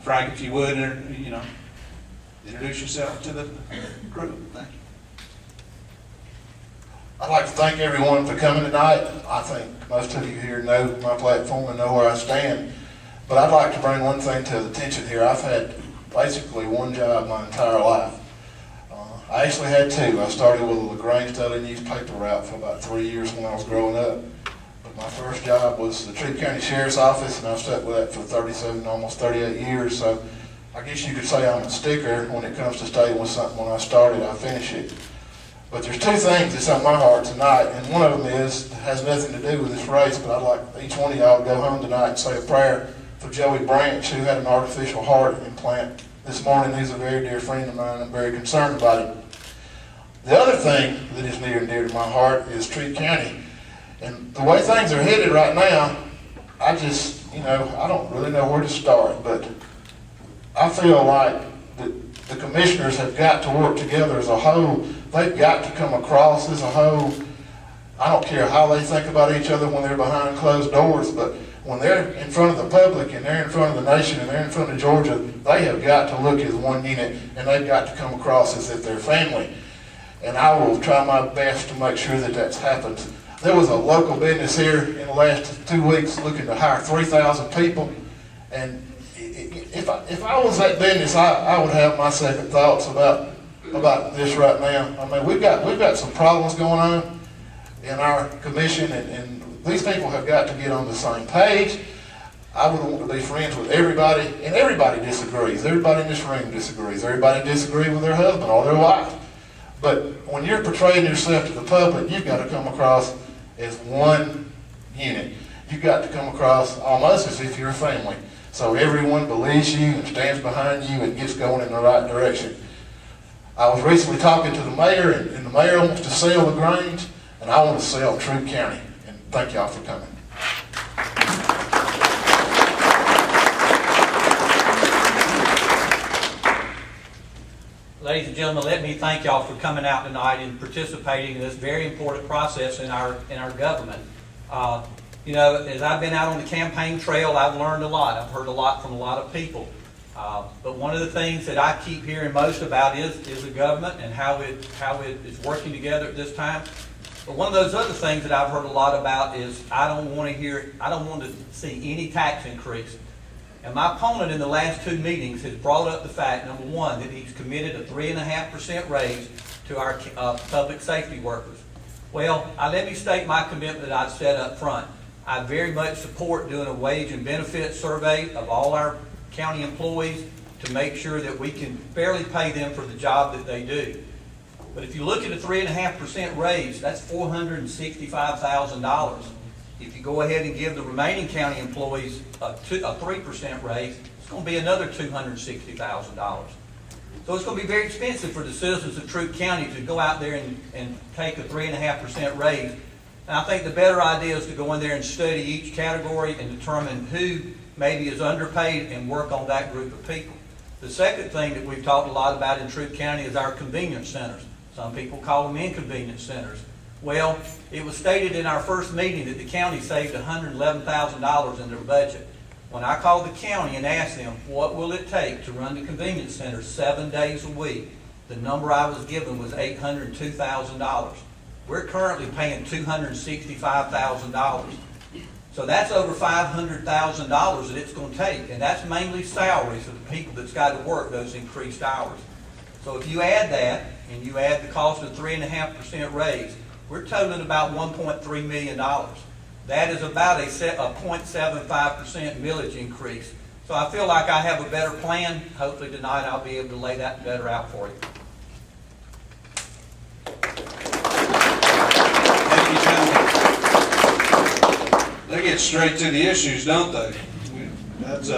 Frank, if you would, introduce yourself to the group. Thank you. I'd like to thank everyone for coming tonight. I think most of you here know my platform and know where I stand. But I'd like to bring one thing to the attention here. I've had basically one job my entire life. I actually had two. I started with a LaGrange Daily newspaper route for about 3 years when I was growing up. But my first job was the Troup County Sheriff's Office, and I've stuck with that for 37, almost 38 years. So I guess you could say I'm a sticker when it comes to staying with something. When I started, I finish it. But there's two things that's on my heart tonight, and one of them has nothing to do with this race, but I'd like each one of y'all to go home tonight and say a prayer for Joey Branch, who had an artificial heart implant this morning. He's a very dear friend of mine. I'm very concerned about it. The other thing that is near and dear to my heart is Troup County. And the way things are headed right now, I don't really know where to start, but I feel like the commissioners have got to work together as a whole. They've got to come across as a whole. I don't care how they think about each other when they're behind closed doors, but when they're in front of the public and they're in front of the nation and they're in front of Georgia, they have got to look as one unit, and they've got to come across as if they're family. And I will try my best to make sure that that's happened. There was a local business here in the last 2 weeks looking to hire 3,000 people, and if I was that business, I would have my second thoughts about this right now. I mean, we've got some problems going on in our commission, and these people have got to get on the same page. I would want to be friends with everybody, and everybody disagrees. Everybody in this room disagrees. Everybody disagrees with their husband or their wife. But when you're portraying yourself to the public, you've got to come across as one unit. You've got to come across almost as if you're a family. So everyone believes you and stands behind you and gets going in the right direction. I was recently talking to the mayor, and the mayor wants to sell LaGrange, and I want to sell Troup County. And thank y'all for coming. Ladies and gentlemen, let me thank y'all for coming out tonight and participating in this very important process in our government. As I've been out on the campaign trail, I've learned a lot. I've heard a lot from a lot of people. But one of the things that I keep hearing most about is the government and how it is working together at this time. But one of those other things that I've heard a lot about is I don't want to see any tax increase. And my opponent in the last two meetings has brought up the fact, number one, that he's committed a 3.5% raise to our public safety workers. Well, let me state my commitment that I've said up front. I very much support doing a wage and benefit survey of all our county employees to make sure that we can fairly pay them for the job that they do. But if you look at a 3.5% raise, that's $465,000. If you go ahead and give the remaining county employees a 3% raise, it's going to be another $260,000. So it's going to be very expensive for the citizens of Troup County to go out there and take a 3.5% raise. And I think the better idea is to go in there and study each category and determine who maybe is underpaid and work on that group of people. The second thing that we've talked a lot about in Troup County is our convenience centers. Some people call them inconvenience centers. Well, it was stated in our first meeting that the county saved $111,000 in their budget. When I called the county and asked them, what will it take to run the convenience center 7 days a week, the number I was given was $802,000. We're currently paying $265,000. So that's over $500,000 that it's going to take, and that's mainly salaries for the people that's got to work those increased hours. So if you add that, and you add the cost of 3.5% raise, we're totaling about $1.3 million. That is about a 0.75% millage increase. So I feel like I have a better plan. Hopefully tonight I'll be able to lay that better out for you. Thank you, gentlemen. They get straight to the issues, don't they? That's